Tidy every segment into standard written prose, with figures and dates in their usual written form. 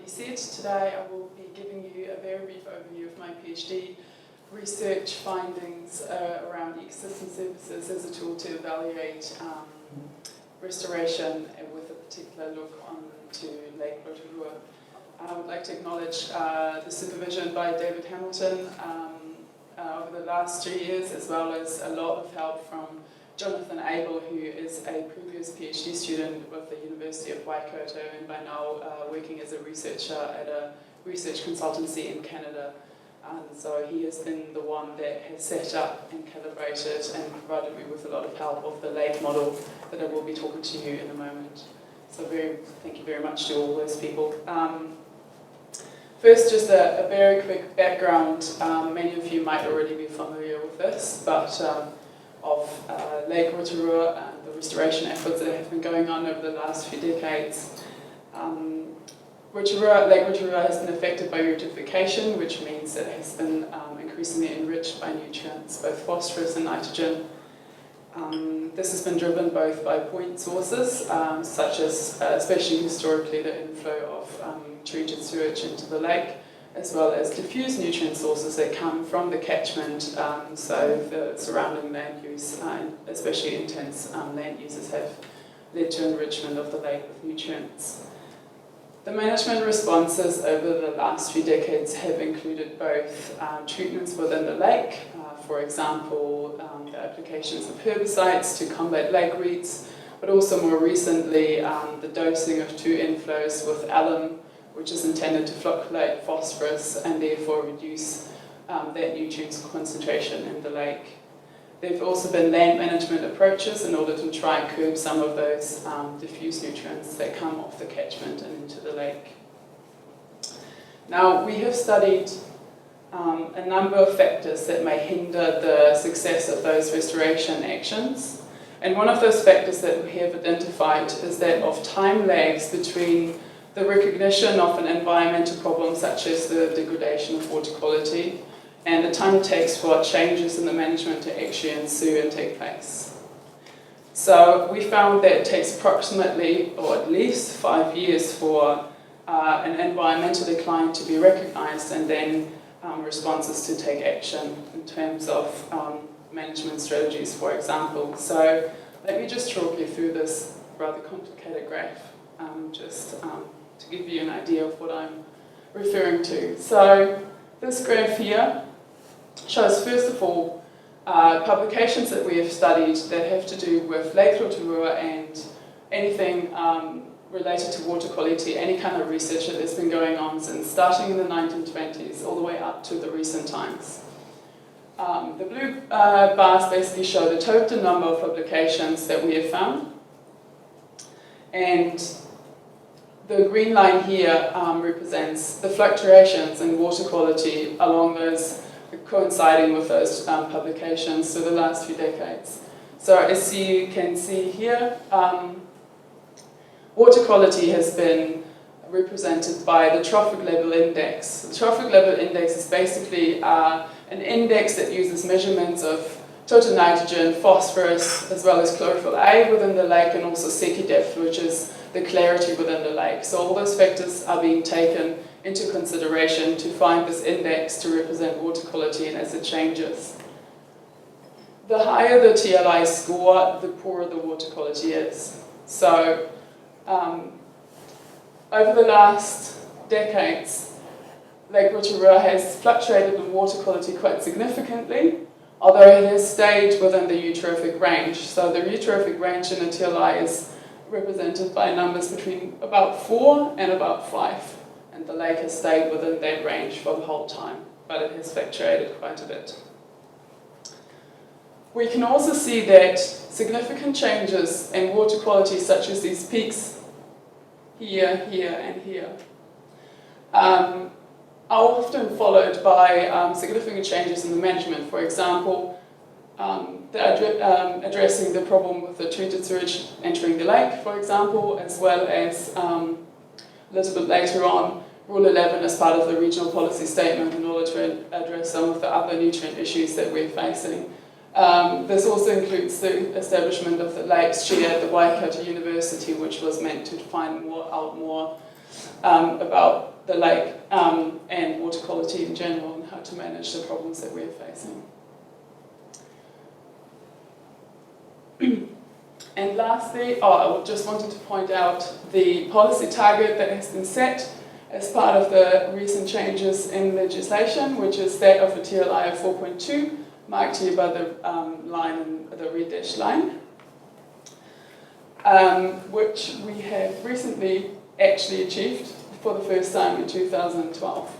already said, today I will be giving you a very brief overview of my PhD research findings around ecosystem services as a tool to evaluate restoration with a particular look onto Lake Rotorua. I would like to acknowledge the supervision by David Hamilton over the last 2 years, as well as a lot of help from Jonathan Abel, who is a previous PhD student with the University of Waikato and by now working as a researcher at a research consultancy in Canada. And so he has been the one that has set up and calibrated and provided me with a lot of help of the lake model that I will be talking to you in a moment. So thank you very much to all those people. First, just a very quick background. Many of you might already be familiar with this, but of Lake Rotorua and the restoration efforts that have been going on over the last few decades. Lake Rotorua has been affected by eutrophication, which means it has been increasingly enriched by nutrients, both phosphorus and nitrogen. This has been driven both by point sources, such as, especially historically, the inflow of treated sewage into the lake, as well as diffuse nutrient sources that come from the catchment, so the surrounding land use, especially intense land uses, have led to enrichment of the lake with nutrients. The management responses over the last few decades have included both treatments within the lake, for example, the applications of herbicides to combat lake weeds, but also more recently the dosing of 2 inflows with alum, which is intended to flocculate phosphorus and therefore reduce that nutrient concentration in the lake. There have also been land management approaches in order to try and curb some of those diffuse nutrients that come off the catchment and into the lake. Now, we have studied a number of factors that may hinder the success of those restoration actions. And one of those factors that we have identified is that of time lags between the recognition of an environmental problem such as the degradation of water quality and the time it takes for changes in the management to actually ensue and take place. So we found that it takes approximately, or at least 5 years for an environmental decline to be recognized and then responses to take action in terms of management strategies, for example. So let me just talk you through this rather complicated graph, to give you an idea of what I'm referring to. So this graph here shows, first of all, publications that we have studied that have to do with Lake Rotorua and anything related to water quality, any kind of research that has been going on since starting in the 1920s all the way up to the recent times. The blue bars basically show the total number of publications that we have found, and the green line here represents the fluctuations in water quality along those, coinciding with those publications through the last few decades. So as you can see here, water quality has been represented by the trophic level index. The trophic level index is basically an index that uses measurements of total nitrogen, phosphorus, as well as chlorophyll A within the lake, and also Secchi depth, which is the clarity within the lake. So all those factors are being taken into consideration to find this index to represent water quality and as it changes. The higher the TLI score, the poorer the water quality is. So over the last decades, Lake Rotorua has fluctuated in water quality quite significantly, although it has stayed within the eutrophic range. So the eutrophic range in a TLI is represented by numbers between about 4 and about 5. And the lake has stayed within that range for the whole time, but it has fluctuated quite a bit. We can also see that significant changes in water quality, such as these peaks here, here, and here, are often followed by significant changes in the management. For example, addressing the problem with the treated sewage entering the lake, for example, as well as a little bit later on, Rule 11 as part of the regional policy statement in order to address some of the other nutrient issues that we're facing. This also includes the establishment of the Lakes Chair at the Waikato University, which was meant to find out more about the lake and water quality in general, and how to manage the problems that we're facing. And lastly, I just wanted to point out the policy target that has been set as part of the recent changes in legislation, which is that of a TLI of 4.2, marked here by the line and the red dashed line, which we have recently actually achieved for the first time in 2012.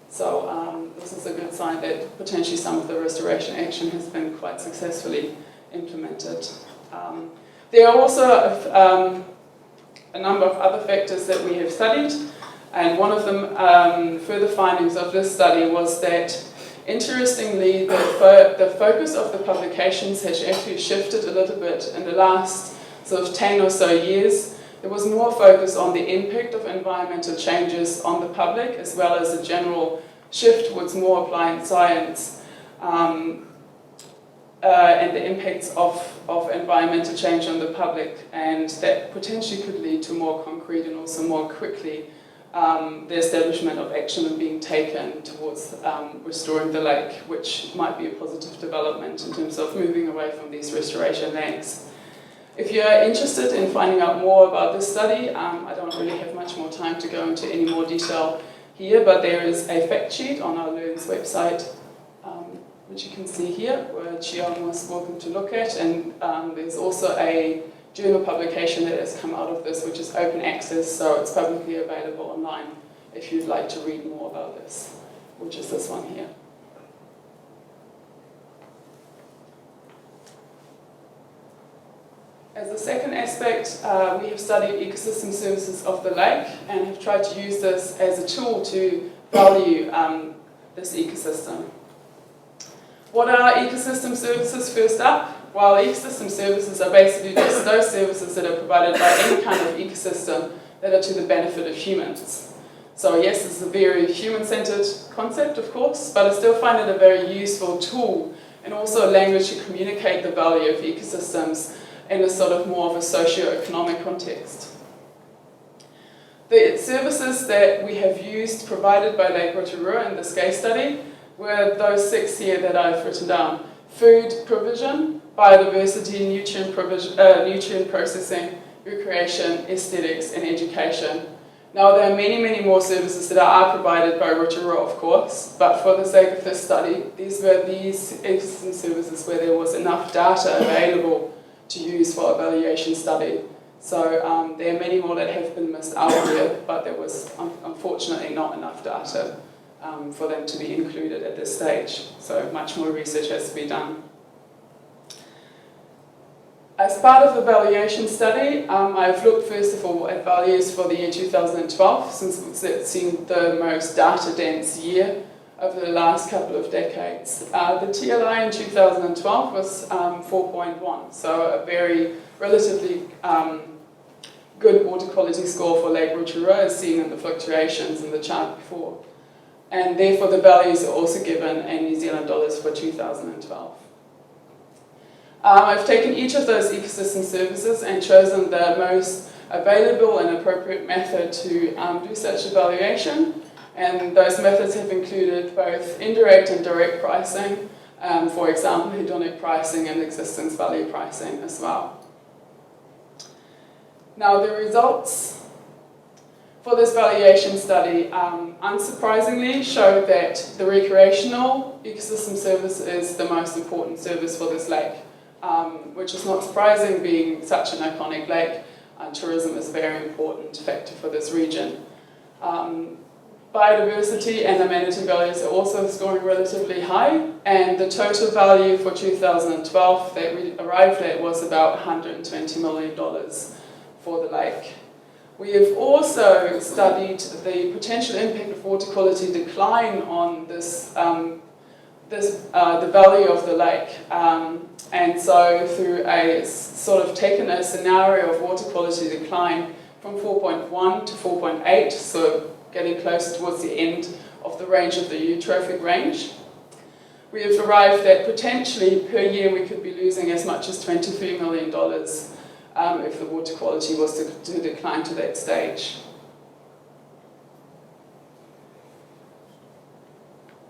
So this is a good sign that potentially some of the restoration action has been quite successfully implemented. There are also a number of other factors that we have studied, and one of them, further findings of this study, was that, interestingly, the focus of the publications has actually shifted a little bit in the last sort of 10 or so years. There was more focus on the impact of environmental changes on the public, as well as a general shift towards more applied science, and the impacts of environmental change on the public, and that potentially could lead to more concrete and also more quickly the establishment of action being taken towards restoring the lake, which might be a positive development in terms of moving away from these restoration lands. If you are interested in finding out more about this study, I don't really have much more time to go into any more detail here, but there is a fact sheet on our LEARN's website, which you can see here, which you are most welcome to look at, and there's also a journal publication that has come out of this, which is open access, so it's publicly available online if you'd like to read more about this, which is this one here. As a second aspect, we have studied ecosystem services of the lake and have tried to use this as a tool to value this ecosystem. What are ecosystem services? First up, well, ecosystem services are basically just those services that are provided by any kind of ecosystem that are to the benefit of humans. So yes, this is a very human-centered concept, of course, but I still find it a very useful tool and also a language to communicate the value of ecosystems in a sort of more of a socio-economic context. The services that we have used provided by Lake Rotorua in this case study were those 6 here that I've written down: food provision, biodiversity, nutrient processing, recreation, aesthetics, and education. Now, there are many, many more services that are provided by Rotorua, of course, but for the sake of this study, these were these existing services where there was enough data available to use for evaluation study. So there are many more that have been missed out here, but there was unfortunately not enough data for them to be included at this stage. So much more research has to be done. As part of the evaluation study, I've looked first of all at values for the year 2012, since it's seen the most data-dense year over the last couple of decades. The TLI in 2012 was 4.1, so a very relatively good water quality score for Lake Rotorua, as seen in the fluctuations in the chart before. And therefore the values are also given in New Zealand dollars for 2012. I've taken each of those ecosystem services and chosen the most available and appropriate method to do such evaluation. And those methods have included both indirect and direct pricing, for example, hedonic pricing and existence value pricing as well. Now, the results for this valuation study, unsurprisingly, showed that the recreational ecosystem service is the most important service for this lake, which is not surprising, being such an iconic lake. Tourism is a very important factor for this region. Biodiversity and amenity values are also scoring relatively high, and the total value for 2012 that we arrived at was about $120 million for the lake. We have also studied the potential impact of water quality decline on this, the value of the lake. And so through a sort of taken a scenario of water quality decline from 4.1 to 4.8, so getting closer towards the end of the range of the eutrophic range. We have arrived that potentially per year we could be losing as much as $23 million if the water quality was to decline to that stage.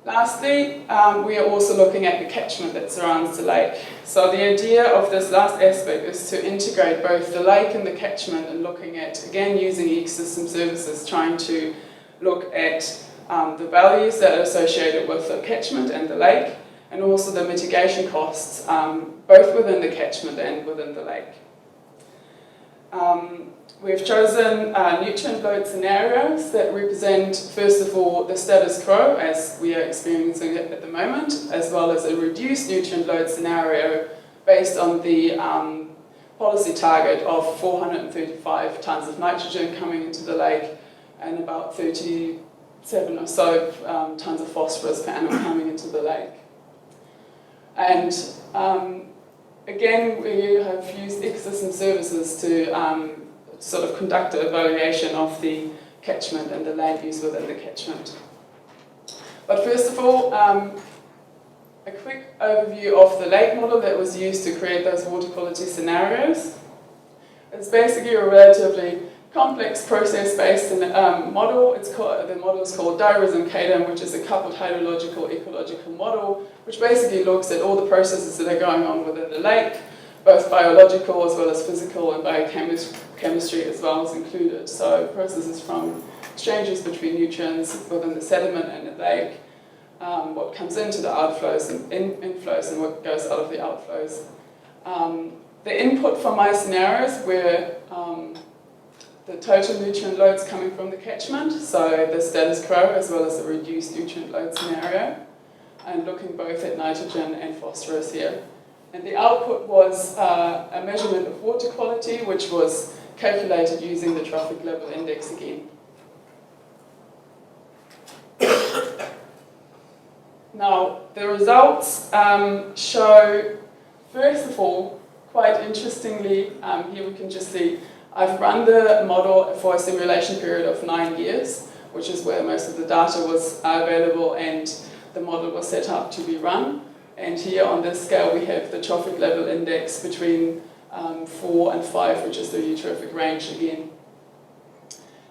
Lastly, we are also looking at the catchment that surrounds the lake. So the idea of this last aspect is to integrate both the lake and the catchment, and looking at, again, using ecosystem services, trying to look at the values that are associated with the catchment and the lake, and also the mitigation costs, both within the catchment and within the lake. We've chosen nutrient load scenarios that represent, first of all, the status quo as we are experiencing it at the moment, as well as a reduced nutrient load scenario based on the policy target of 435 tonnes of nitrogen coming into the lake and about 37 or so tonnes of phosphorus per annum coming into the lake. And again, we have used ecosystem services to sort of conduct an evaluation of the catchment and the land use within the catchment. But first of all, a quick overview of the lake model that was used to create those water quality scenarios. It's basically a relatively complex process-based model. The model is called DIRISM-CADM, which is a coupled hydrological ecological model, which basically looks at all the processes that are going on within the lake, both biological as well as physical, and biochemistry as well as included. So processes from exchanges between nutrients within the sediment and the lake, what comes into the outflows and inflows, and what goes out of the outflows. The input for my scenarios were the total nutrient loads coming from the catchment, so the status quo as well as the reduced nutrient load scenario, and looking both at nitrogen and phosphorus here. And the output was a measurement of water quality, which was calculated using the trophic level index again. Now, the results show, first of all, quite interestingly, here we can just see, I've run the model for a simulation period of 9 years, which is where most of the data was available and the model was set up to be run. And here on this scale we have the trophic level index between 4 and 5, which is the eutrophic range again.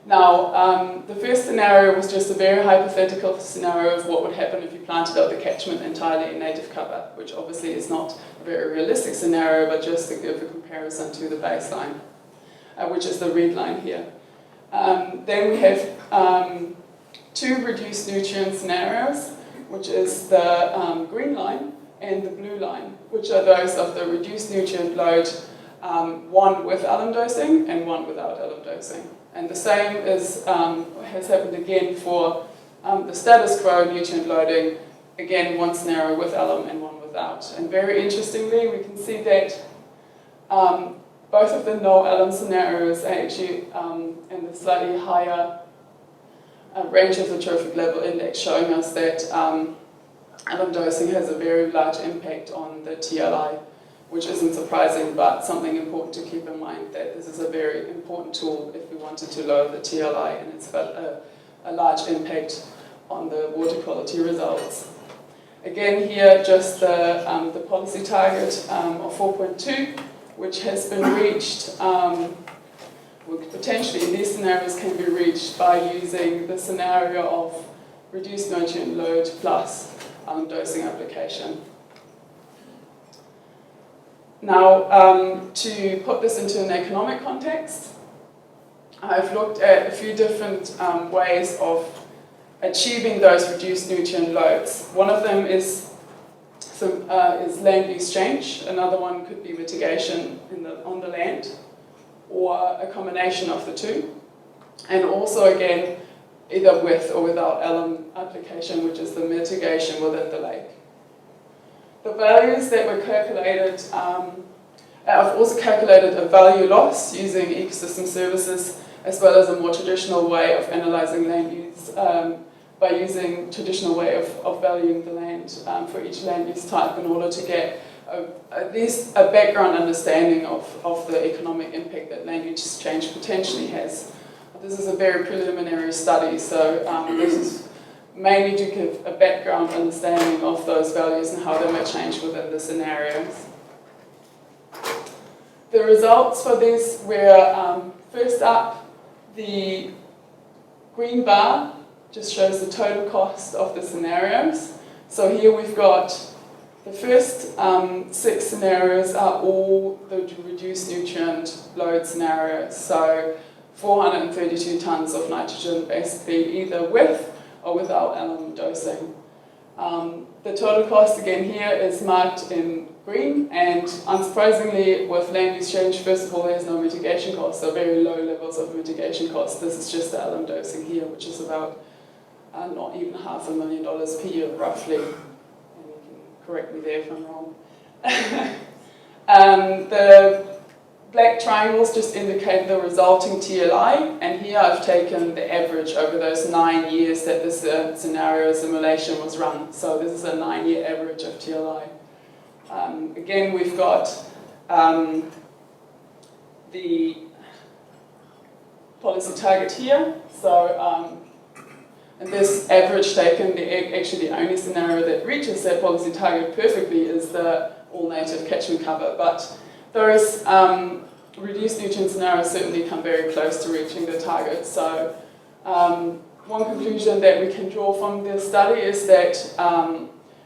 Now, the first scenario was just a very hypothetical scenario of what would happen if you planted out the catchment entirely in native cover, which obviously is not a very realistic scenario, but just to give a comparison to the baseline, which is the red line here. Then we have 2 reduced nutrient scenarios, which is the green line and the blue line, which are those of the reduced nutrient load, one with alum dosing and one without alum dosing. And the same is, has happened again for the status quo nutrient loading, again one scenario with alum and one without. And very interestingly, we can see that both of the no alum scenarios are actually in the slightly higher range of the trophic level index, showing us that alum dosing has a very large impact on the TLI, which isn't surprising, but something important to keep in mind, that this is a very important tool if we wanted to lower the TLI, and it's got a large impact on the water quality results. Again here, just the policy target of 4.2, which has been reached, potentially in these scenarios can be reached by using the scenario of reduced nutrient load plus dosing application. Now, to put this into an economic context, I've looked at a few different ways of achieving those reduced nutrient loads. One of them is land use change. Another one could be mitigation on the land, or a combination of the two. And also, again, either with or without alum application, which is the mitigation within the lake. The values that were calculated, I've also calculated a value loss using ecosystem services, as well as a more traditional way of analysing land use by using traditional way of valuing the land for each land use type, in order to get at least a background understanding of the economic impact that land use change potentially has. This is a very preliminary study, so this is mainly to give a background understanding of those values and how they may change within the scenarios. The results for this were, first up, the green bar just shows the total cost of the scenarios. So here we've got the first 6 scenarios are all the reduced nutrient load scenarios. So 432 tonnes of nitrogen, basically either with or without alum dosing. The total cost again here is marked in green, and unsurprisingly with land use change, first of all there's no mitigation cost, so very low levels of mitigation cost. This is just the alum dosing here, which is about not even $500,000 per year roughly, and you can correct me there if I'm wrong. The black triangles just indicate the resulting TLI, and here I've taken the average over those 9 years that this scenario simulation was run. So this is a 9-year average of TLI. Again, we've got the policy target here. So, and this average taken, actually the only scenario that reaches that policy target perfectly is the all-native catchment cover. But those reduced nutrient scenarios certainly come very close to reaching the target. So one conclusion that we can draw from this study is that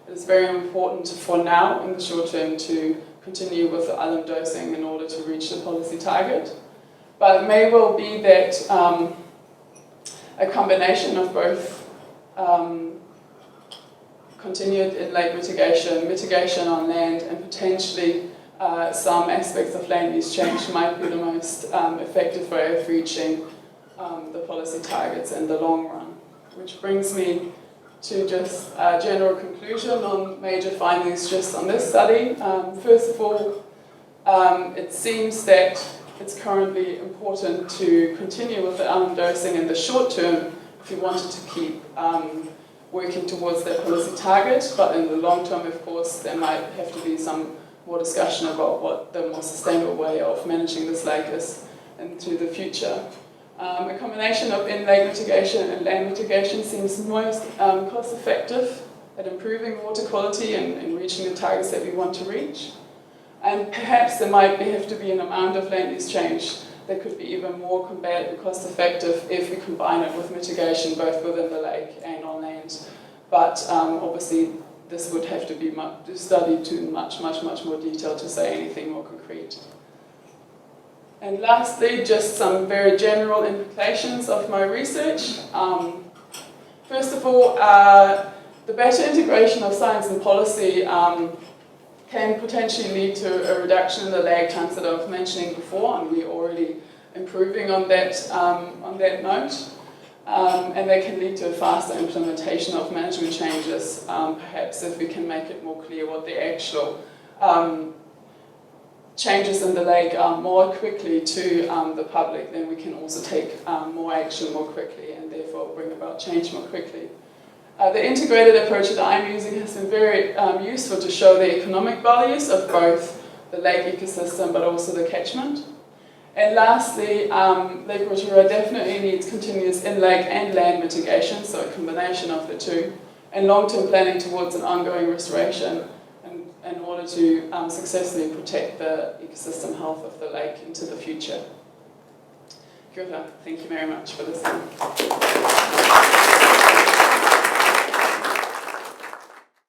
it is very important for now, in the short term, to continue with the alum dosing in order to reach the policy target. But it may well be that a combination of both continued in-lake mitigation, mitigation on land, and potentially some aspects of land use change might be the most effective way of reaching the policy targets in the long run. Which brings me to just a general conclusion on major findings just on this study. First of all, it seems that it's currently important to continue with the alum dosing in the short term if you wanted to keep working towards that policy target, but in the long term, of course, there might have to be some more discussion about what the more sustainable way of managing this lake is into the future. A combination of in-lake mitigation and land mitigation seems most cost-effective at improving water quality and reaching the targets that we want to reach. And perhaps there might have to be an amount of land use change that could be even more cost-effective if we combine it with mitigation both within the lake and on land. But obviously this would have to be studied to much more detail to say anything more concrete. And lastly, just some very general implications of my research. First of all, the better integration of science and policy can potentially lead to a reduction in the lag times that I was mentioning before, and we're already improving on that note. And they can lead to a faster implementation of management changes, perhaps if we can make it more clear what the actual changes in the lake are more quickly to the public, then we can also take more action more quickly and therefore bring about change more quickly. The integrated approach that I'm using has been very useful to show the economic values of both the lake ecosystem but also the catchment. And lastly, Lake Rotorua definitely needs continuous in-lake and land mitigation, so a combination of the two, and long-term planning towards an ongoing restoration in order to successfully protect the ecosystem health of the lake into the future. Kia ora. Thank you very much for listening.